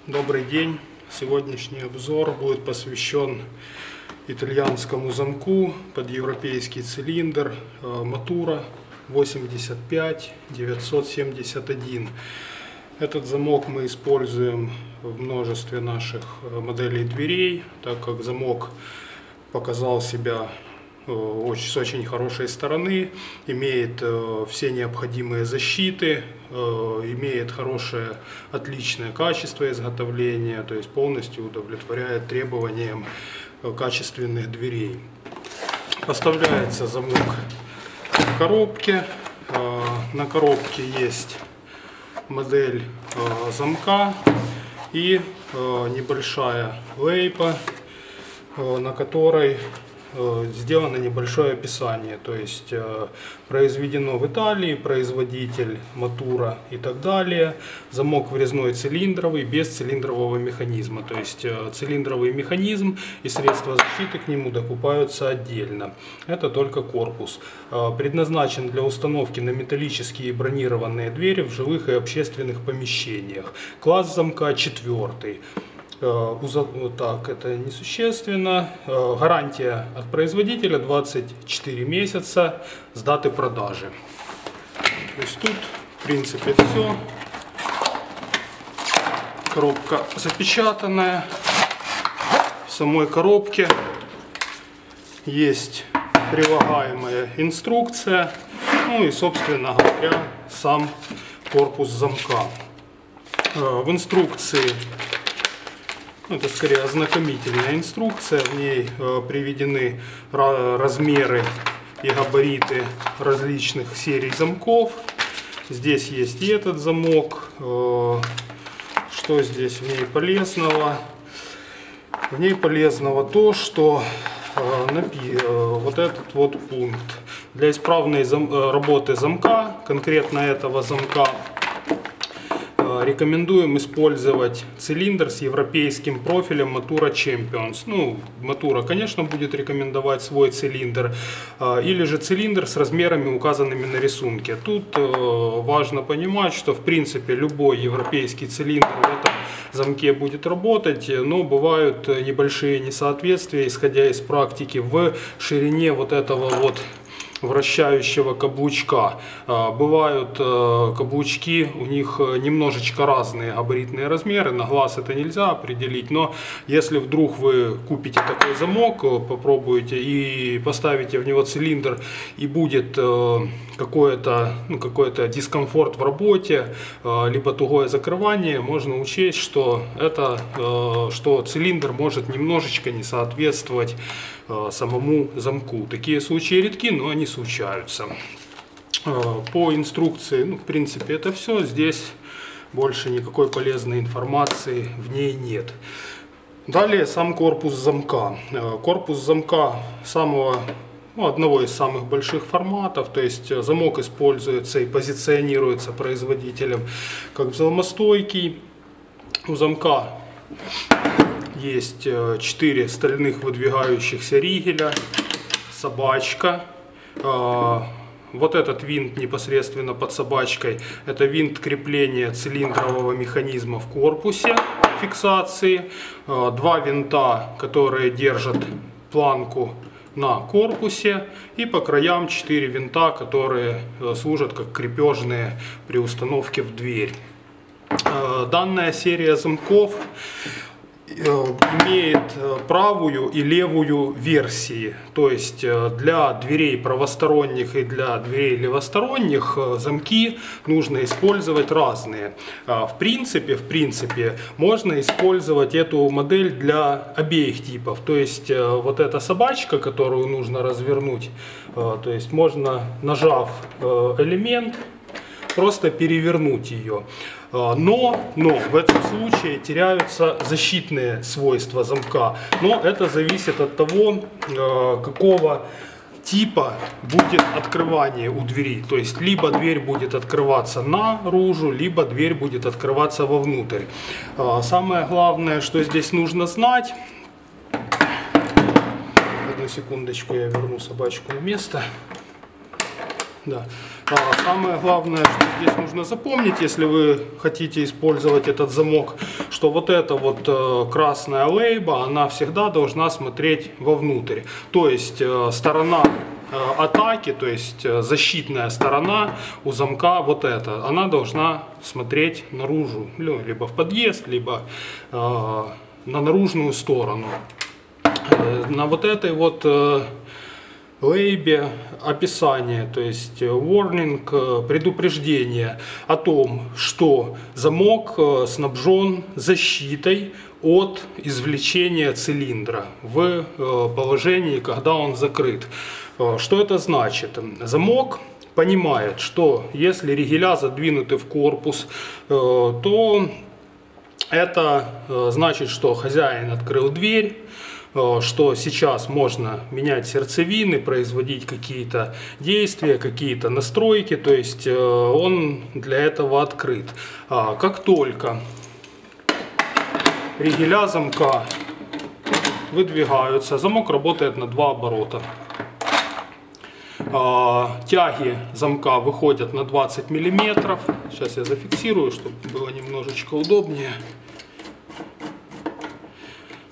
Добрый день! Сегодняшний обзор будет посвящен итальянскому замку под европейский цилиндр Matura 85971. Этот замок мы используем в множестве наших моделей дверей, так как замок показал себя с очень хорошей стороны, имеет все необходимые защиты, имеет хорошее, отличное качество изготовления, то есть полностью удовлетворяет требованиям качественных дверей. Поставляется замок в коробке. На коробке есть модель замка и небольшая лейпа, на которой сделано небольшое описание, то есть произведено в Италии, производитель Matura и так далее. Замок врезной цилиндровый, без цилиндрового механизма, то есть цилиндровый механизм и средства защиты к нему докупаются отдельно. Это только корпус. Предназначен для установки на металлические бронированные двери в жилых и общественных помещениях. Класс замка 4. Так, это несущественно. Гарантия от производителя 24 месяца с даты продажи. То есть тут, в принципе, все. Коробка запечатанная. В самой коробке есть прилагаемая инструкция. Ну и, собственно говоря, сам корпус замка. В инструкции, это скорее ознакомительная инструкция, в ней приведены размеры и габариты различных серий замков. Здесь есть и этот замок. Что здесь в ней полезного? В ней полезного то, что вот этот вот пункт. Для исправной работы замка, конкретно этого замка, рекомендуем использовать цилиндр с европейским профилем Matura Champions. Ну, Matura, конечно, будет рекомендовать свой цилиндр, или же цилиндр с размерами, указанными на рисунке. Тут важно понимать, что в принципе любой европейский цилиндр в этом замке будет работать, но бывают небольшие несоответствия, исходя из практики, в ширине вот этого вот вращающего каблучка. Бывают каблучки, у них немножечко разные габаритные размеры, на глаз это нельзя определить, но если вдруг вы купите такой замок, попробуете и поставите в него цилиндр, и будет какой-то дискомфорт в работе, либо тугое закрывание, можно учесть, что цилиндр может немножечко не соответствовать самому замку. Такие случаи редки, но они случаются. По инструкции, в принципе, это все. Здесь больше никакой полезной информации в ней нет. Далее сам корпус замка. Корпус замка одного из самых больших форматов, то есть замок используется и позиционируется производителем как взломостойкий. У замка есть 4 стальных выдвигающихся ригеля, собачка. Вот этот винт непосредственно под собачкой, это винт крепления цилиндрового механизма в корпусе фиксации. 2 винта, которые держат планку на корпусе, и по краям 4 винта, которые служат как крепежные при установке в дверь. Данная серия замков имеет правую и левую версии, то есть для дверей правосторонних и для дверей левосторонних замки нужно использовать разные. В принципе, можно использовать эту модель для обеих типов, то есть вот эта собачка, которую нужно развернуть, то есть можно, нажав элемент, просто перевернуть ее. Но в этом случае теряются защитные свойства замка. Но это зависит от того, какого типа будет открывание у двери. То есть либо дверь будет открываться наружу, либо дверь будет открываться вовнутрь. Самое главное, что здесь нужно знать. Одну секундочку, я верну собачку на место. Да. Самое главное, что здесь нужно запомнить, если вы хотите использовать этот замок, что вот эта вот красная лейба, она всегда должна смотреть вовнутрь. То есть сторона атаки, то есть защитная сторона у замка, вот эта, она должна смотреть наружу, либо в подъезд, либо на наружную сторону. На вот этой вот лейбе описание, то есть warning, предупреждение о том, что замок снабжен защитой от извлечения цилиндра в положении, когда он закрыт. Что это значит? Замок понимает, что если ригеля задвинуты в корпус, то это значит, что хозяин открыл дверь, что сейчас можно менять сердцевины, производить какие-то действия, какие-то настройки, то есть он для этого открыт. Как только ригеля замка выдвигаются, замок работает на 2 оборота. Тяги замка выходят на 20 мм. Сейчас я зафиксирую, чтобы было немножечко удобнее.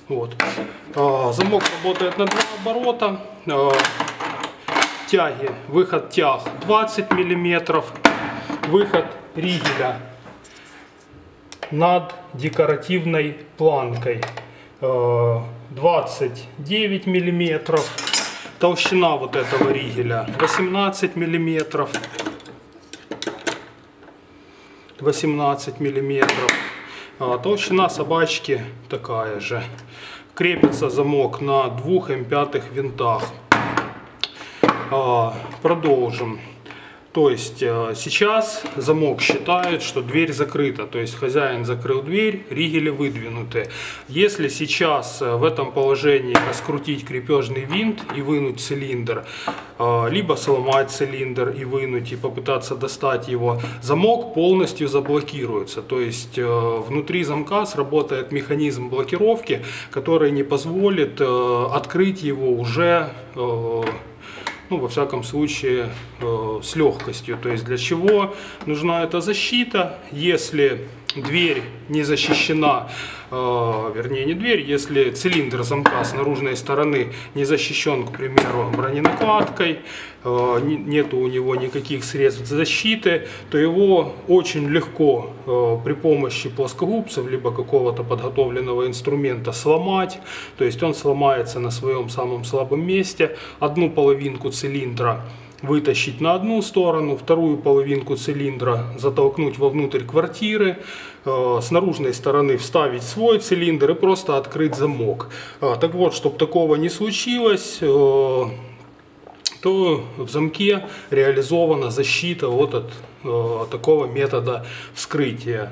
Вот. Замок работает на 2 оборота. Тяги, выход тяг 20 мм. Выход ригеля над декоративной планкой 29 мм. Толщина вот этого ригеля 18 мм. 18 мм. Толщина собачки такая же. Крепится замок на 2,5 винтах. Продолжим. То есть сейчас замок считает, что дверь закрыта. То есть хозяин закрыл дверь, ригели выдвинуты. Если сейчас в этом положении раскрутить крепежный винт и вынуть цилиндр, либо сломать цилиндр и вынуть и попытаться достать его, замок полностью заблокируется. То есть внутри замка сработает механизм блокировки, который не позволит открыть его уже, во всяком случае, с легкостью. То есть для чего нужна эта защита? Если дверь не защищена, вернее не дверь, если цилиндр замка с наружной стороны не защищен, к примеру, броненакладкой, нету у него никаких средств защиты, то его очень легко при помощи плоскогубцев либо какого-то подготовленного инструмента сломать. То есть он сломается на своем самом слабом месте. Одну половинку цилиндра вытащить на одну сторону, вторую половинку цилиндра затолкнуть вовнутрь квартиры, с наружной стороны вставить свой цилиндр и просто открыть замок. Так вот, чтобы такого не случилось, то в замке реализована защита вот от такого метода вскрытия.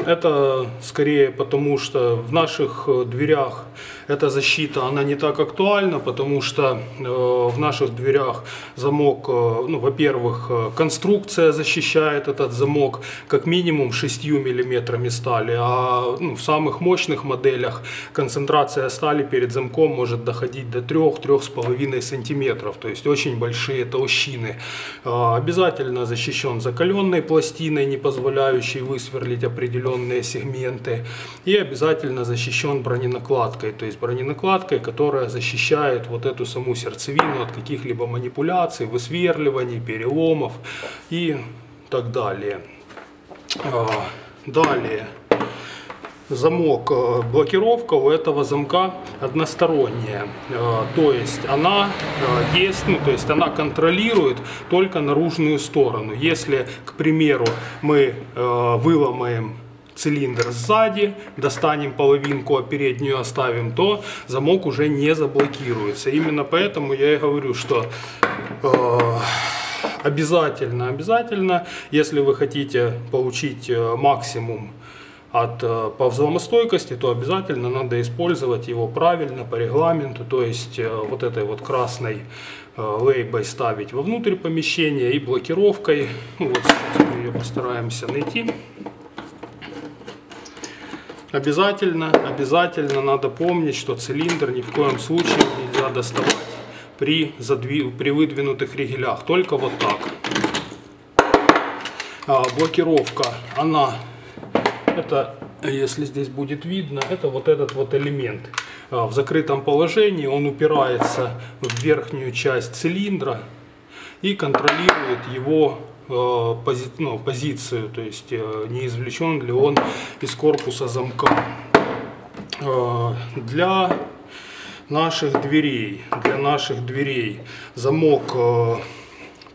Это скорее потому, что в наших дверях эта защита, она не так актуальна, потому что в наших дверях замок, во-первых, конструкция защищает этот замок как минимум 6 мм стали, а в самых мощных моделях концентрация стали перед замком может доходить до 3-3,5 см, то есть очень большие толщины. Обязательно защищен закаленной пластиной, не позволяющей высверлить определенные сегменты, и обязательно защищен броненакладкой, то есть броненакладкой, которая защищает вот эту саму сердцевину от каких-либо манипуляций, высверливаний, переломов и так далее. Далее. Замок, блокировка у этого замка односторонняя, то есть она она контролирует только наружную сторону. Если, к примеру, мы выломаем цилиндр сзади, достанем половинку, а переднюю оставим, то замок уже не заблокируется. Именно поэтому я и говорю, что обязательно, если вы хотите получить максимум по взломостойкости, то обязательно надо использовать его правильно, по регламенту, то есть вот этой вот красной лейбой ставить вовнутрь помещения и блокировкой. Вот сейчас мы ее постараемся найти. Обязательно надо помнить, что цилиндр ни в коем случае нельзя доставать при выдвинутых ригелях, только вот так. Блокировка, она, это, если здесь будет видно, это вот этот вот элемент. В закрытом положении он упирается в верхнюю часть цилиндра и контролирует его позицию, то есть не извлечен ли он из корпуса замка. Для наших дверей замок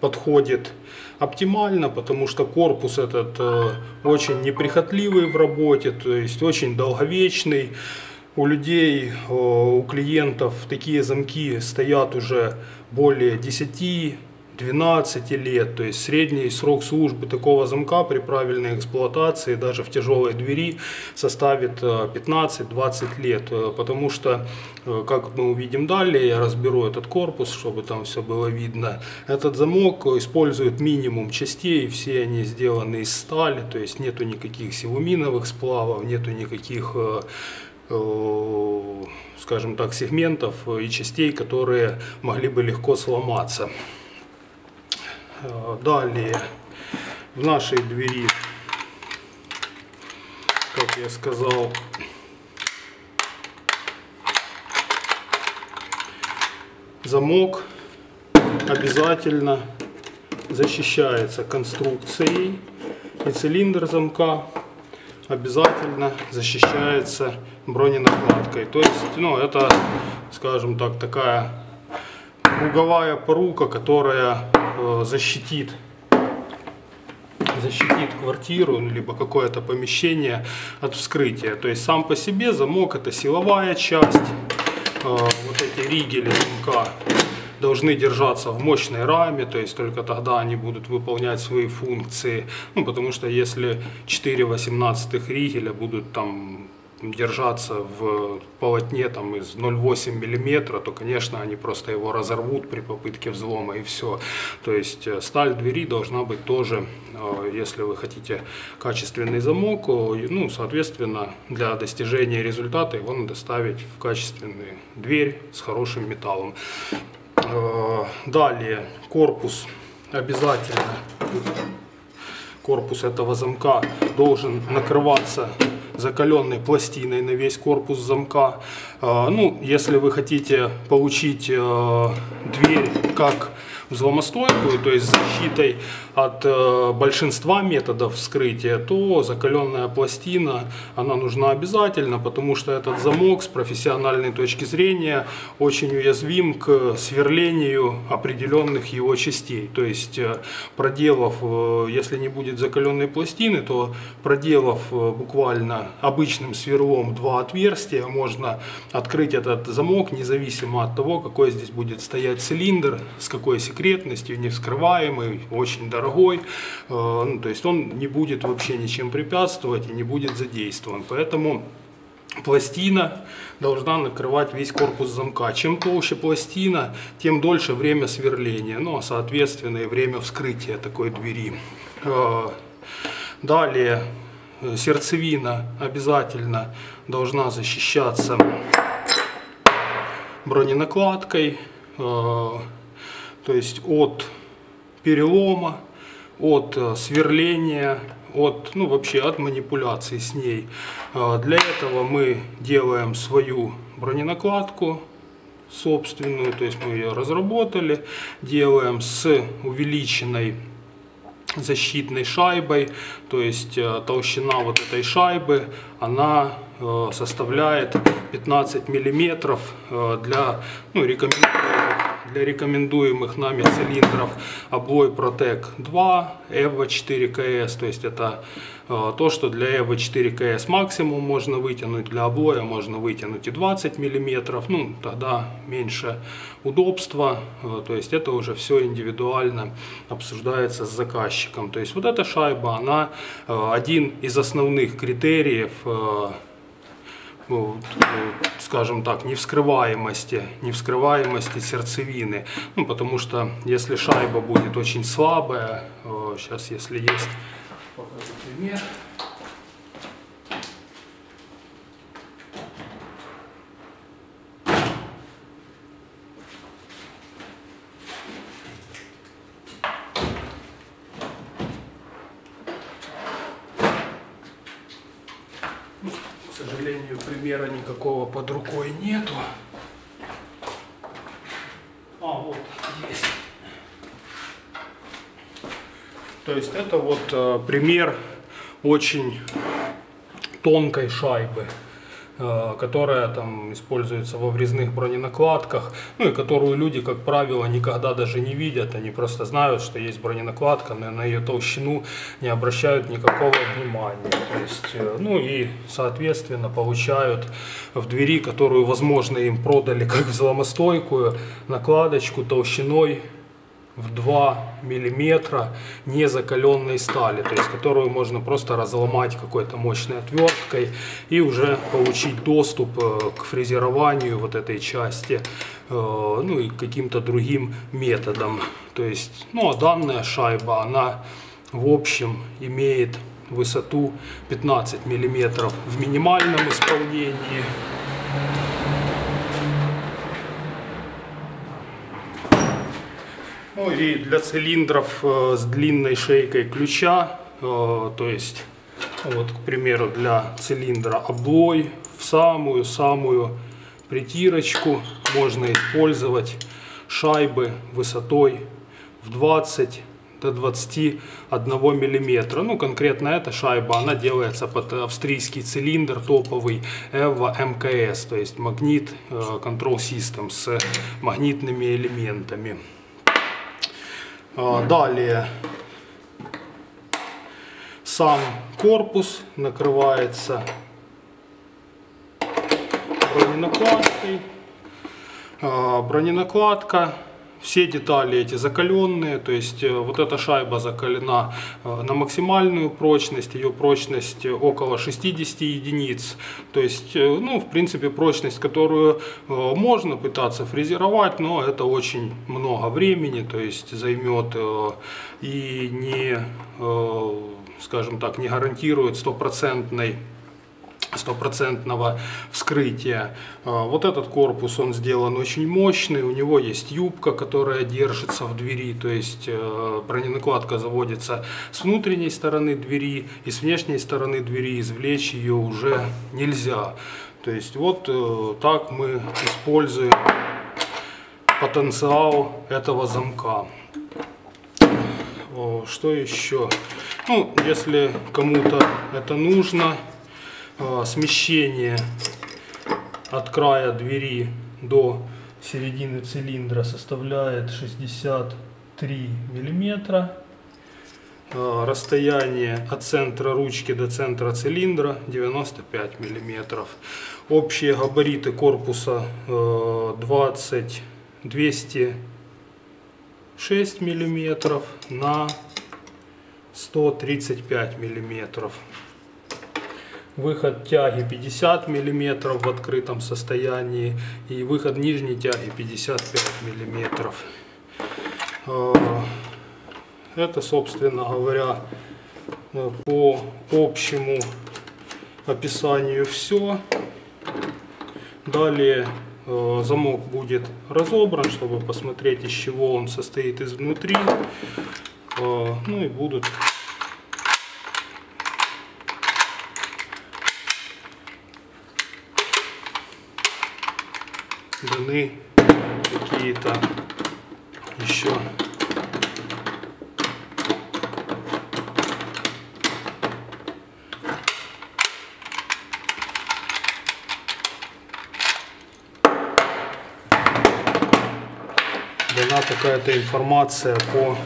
подходит оптимально, потому что корпус этот очень неприхотливый в работе, то есть очень долговечный. У людей, у клиентов такие замки стоят уже более 10-12 лет, то есть средний срок службы такого замка при правильной эксплуатации даже в тяжелой двери составит 15-20 лет, потому что, как мы увидим далее, я разберу этот корпус, чтобы там все было видно. Этот замок использует минимум частей, все они сделаны из стали, то есть нету никаких силуминовых сплавов, нету никаких, скажем так, сегментов и частей, которые могли бы легко сломаться. Далее в нашей двери, как я сказал, замок обязательно защищается конструкцией, и цилиндр замка обязательно защищается броненакладкой. То есть, это, скажем так, такая круговая порука, которая защитит квартиру либо какое-то помещение от вскрытия. То есть сам по себе замок — это силовая часть. Вот эти ригели замка должны держаться в мощной раме, то есть только тогда они будут выполнять свои функции. Потому что если 4/18 ригеля будут там держаться в полотне там из 0,8 мм, то, конечно, они просто его разорвут при попытке взлома, и все. То есть сталь двери должна быть тоже, если вы хотите качественный замок, соответственно, для достижения результата его надо ставить в качественную дверь с хорошим металлом. Далее корпус обязательно. Корпус этого замка должен накрываться закаленной пластиной на весь корпус замка. Если вы хотите получить дверь как взломостойкую, то есть с защитой от большинства методов вскрытия, то закаленная пластина, она нужна обязательно, потому что этот замок с профессиональной точки зрения очень уязвим к сверлению определенных его частей. То есть проделав, если не будет закаленной пластины, то проделав буквально обычным сверлом 2 отверстия, можно открыть этот замок независимо от того, какой здесь будет стоять цилиндр, с какой секретностью, невскрываемый, очень дорогой. То есть он не будет вообще ничем препятствовать и не будет задействован. Поэтому пластина должна накрывать весь корпус замка. Чем толще пластина, тем дольше время сверления, соответственно и время вскрытия такой двери. Далее сердцевина обязательно должна защищаться броненакладкой, то есть от перелома, от сверления, вообще от манипуляций с ней. Для этого мы делаем свою броненакладку собственную, то есть мы ее разработали, делаем с увеличенной защитной шайбой, то есть толщина вот этой шайбы, она составляет 15 мм для рекомендуемых нами цилиндров Abloy Protec 2 EVO 4KS, то есть это то, что для EVO 4KS максимум можно вытянуть, для Abloy можно вытянуть и 20 мм, тогда меньше удобства, то есть это уже все индивидуально обсуждается с заказчиком. То есть вот эта шайба, она один из основных критериев, скажем так, невскрываемости сердцевины, потому что если шайба будет очень слабая, сейчас если есть, покажу пример. сожалению, примера никакого под рукой нету. Вот есть. То есть это вот пример очень тонкой шайбы, которая там используется во врезных броненакладках, ну и которую люди, как правило, никогда даже не видят. Они просто знают, что есть броненакладка, но на ее толщину не обращают никакого внимания. То есть, ну и, соответственно, получают в двери, которую, возможно, им продали как взломостойкую, накладочку толщиной в 2 миллиметра незакаленной стали, то есть которую можно просто разломать какой-то мощной отверткой и уже получить доступ к фрезерованию вот этой части, ну и каким-то другим методом. То есть, ну а данная шайба, она в общем имеет высоту 15 миллиметров в минимальном исполнении. Ну и для цилиндров с длинной шейкой ключа, то есть, вот, к примеру, для цилиндра облой в самую-самую притирочку можно использовать шайбы высотой в 20 до 21 миллиметра. Ну, конкретно эта шайба, она делается под австрийский цилиндр топовый EVA MKS, то есть Magnet Control System с магнитными элементами. Далее сам корпус накрывается броненакладкой. Броненакладка, все детали эти закаленные, то есть вот эта шайба закалена на максимальную прочность, ее прочность около 60 единиц, то есть, ну, в принципе, прочность, которую можно пытаться фрезеровать, но это очень много времени, то есть займет и не, скажем так, не гарантирует стопроцентного вскрытия. Вот этот корпус, он сделан очень мощный, у него есть юбка, которая держится в двери, то есть броненакладка заводится с внутренней стороны двери, и с внешней стороны двери извлечь ее уже нельзя. То есть вот так мы используем потенциал этого замка. Что еще? Ну, если кому-то это нужно, смещение от края двери до середины цилиндра составляет 63 миллиметра. Расстояние от центра ручки до центра цилиндра 95 миллиметров. Общие габариты корпуса 206 миллиметров на 135 миллиметров. Выход тяги 50 мм в открытом состоянии и выход нижней тяги 55 мм. Это, собственно говоря, по общему описанию все. Далее замок будет разобран, чтобы посмотреть, из чего он состоит изнутри. Ну и будут даны какие-то еще дана какая-то информация по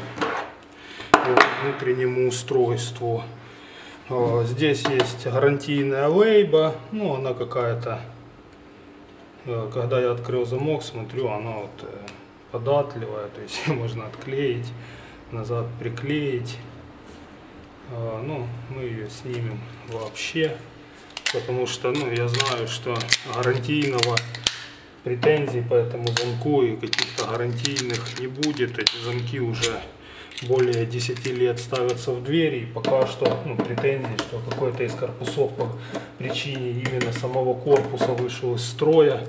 внутреннему устройству. Здесь есть гарантийная лейба, ну она какая-то. Когда я открыл замок, смотрю, она вот податливая, то есть можно отклеить, назад приклеить. Ну, мы ее снимем вообще, потому что, ну, я знаю, что гарантийного претензий по этому замку и каких-то гарантийных не будет. Эти замки уже более 10 лет ставятся в двери, и пока что, ну, претензий, что какой-то из корпусов по причине именно самого корпуса вышел из строя,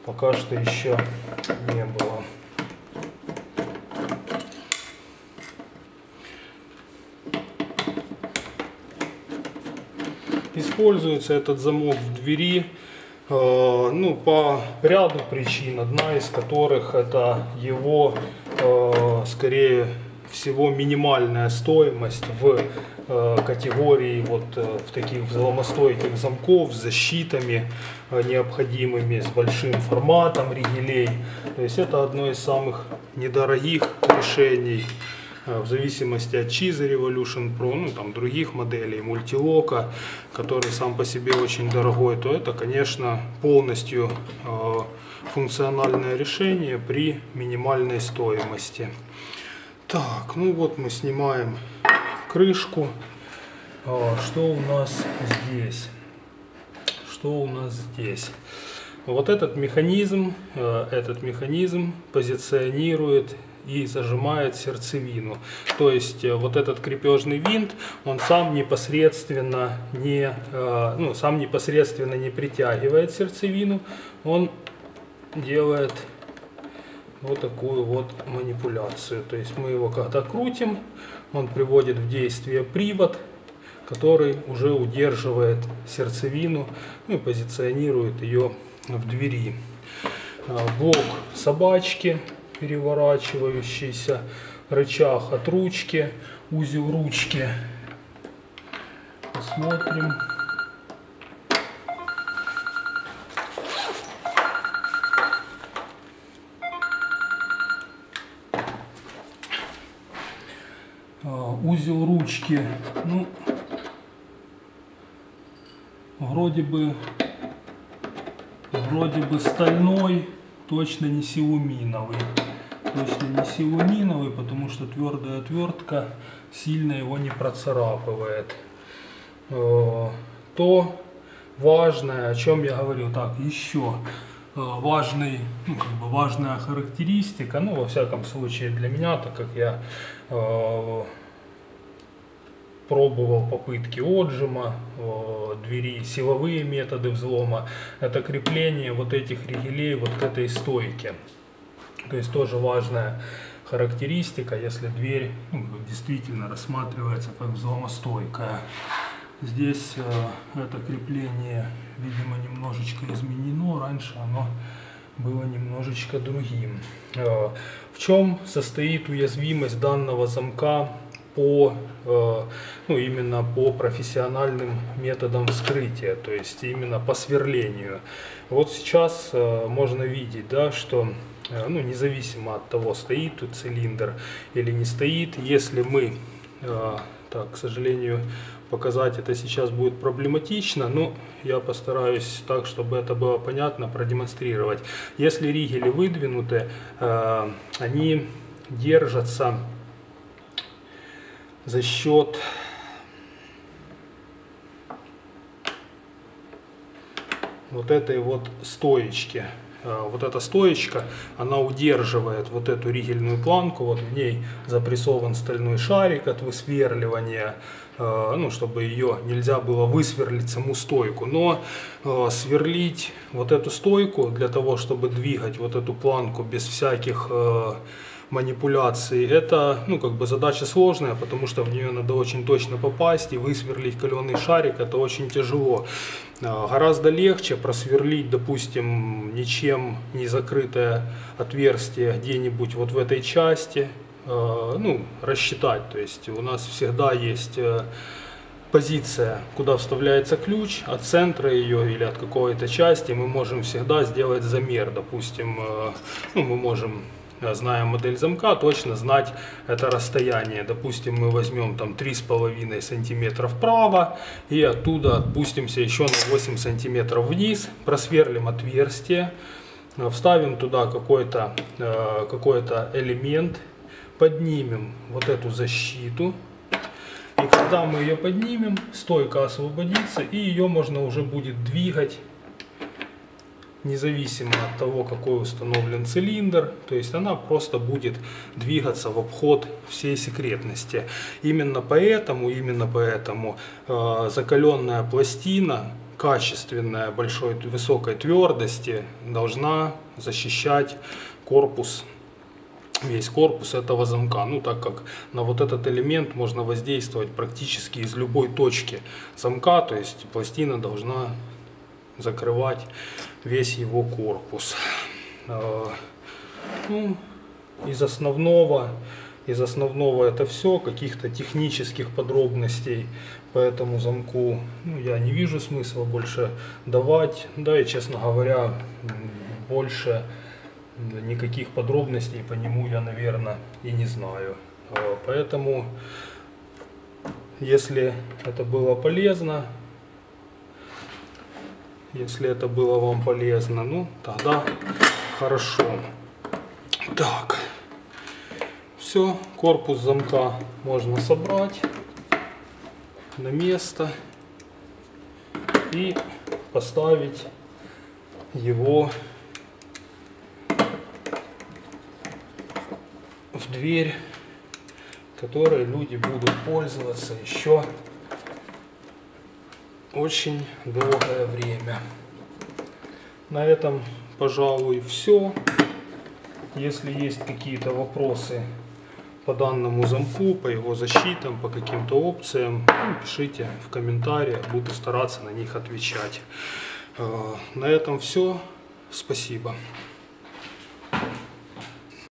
пока что еще не было. Из используется этот замок в двери? Ну, по ряду причин, одна из которых это его, скорее всего, минимальная стоимость в категории вот в таких взломостойких замков с защитами необходимыми, с большим форматом ригелей. То есть это одно из самых недорогих решений. В зависимости от Cheezy Revolution Pro, ну там других моделей, мультилока, который сам по себе очень дорогой, то это, конечно, полностью функциональное решение при минимальной стоимости. Так, ну вот мы снимаем крышку. Что у нас здесь? Что у нас здесь? Вот этот механизм позиционирует и зажимает сердцевину. То есть вот этот крепежный винт, он сам непосредственно не притягивает сердцевину, он делает вот такую вот манипуляцию. То есть мы его когда крутим, он приводит в действие привод, который уже удерживает сердцевину, ну, и позиционирует ее в двери. Блок собачки переворачивающийся, рычаг от ручки, узел ручки. Посмотрим. Узел ручки, ну, вроде бы стальной, точно не силуминовый. Точно не силуминовый, потому что твердая отвертка сильно его не процарапывает. То важное, о чем я говорил, так, еще важная характеристика, ну, во всяком случае для меня, так как я пробовал попытки отжима двери, силовые методы взлома, это крепление вот этих ригелей вот к этой стойке. То есть тоже важная характеристика, если дверь действительно рассматривается как взломостойкая. Здесь это крепление, видимо, немножечко изменено. Раньше оно было немножечко другим. В чем состоит уязвимость данного замка именно по профессиональным методам вскрытия, то есть именно по сверлению? Вот сейчас можно видеть, да, что независимо от того, стоит тут цилиндр или не стоит, если мы, так, к сожалению, показать это сейчас будет проблематично, но я постараюсь так, чтобы это было понятно, продемонстрировать. Если ригели выдвинуты, они держатся за счет вот этой вот стоечки. Вот эта стоечка, она удерживает вот эту ригельную планку, вот в ней запрессован стальной шарик от высверливания, чтобы ее нельзя было высверлить саму стойку, но сверлить вот эту стойку для того, чтобы двигать вот эту планку без всяких манипуляций, это задача сложная, потому что в нее надо очень точно попасть, и высверлить каленый шарик это очень тяжело. Гораздо легче просверлить, допустим, ничем не закрытое отверстие где-нибудь вот в этой части, рассчитать. То есть у нас всегда есть позиция, куда вставляется ключ, от центра ее или от какой-то части мы можем всегда сделать замер. Допустим, мы можем, зная модель замка, точно знать это расстояние. Допустим, мы возьмем там 3,5 сантиметра вправо и оттуда отпустимся еще на 8 сантиметров вниз, просверлим отверстие, вставим туда какой-то элемент, поднимем вот эту защиту. И когда мы ее поднимем, стойка освободится, и ее можно уже будет двигать независимо от того, какой установлен цилиндр. То есть она просто будет двигаться в обход всей секретности. Именно поэтому закаленная пластина, качественная, высокой твердости, должна защищать корпус весь корпус этого замка. Ну, так как на вот этот элемент можно воздействовать практически из любой точки замка, то есть пластина должна закрывать весь его корпус. Ну, из основного это все. Каких-то технических подробностей по этому замку я не вижу смысла больше давать. Да, и, честно говоря, больше никаких подробностей по нему я, наверное, и не знаю. Поэтому, если это было полезно, если это было вам полезно, ну, тогда хорошо. Так, все, корпус замка можно собрать на место и поставить его в дверь, которой люди будут пользоваться еще очень долгое время. На этом, пожалуй, все. Если есть какие-то вопросы по данному замку, по его защитам, по каким-то опциям, пишите в комментариях, буду стараться на них отвечать. На этом все. Спасибо.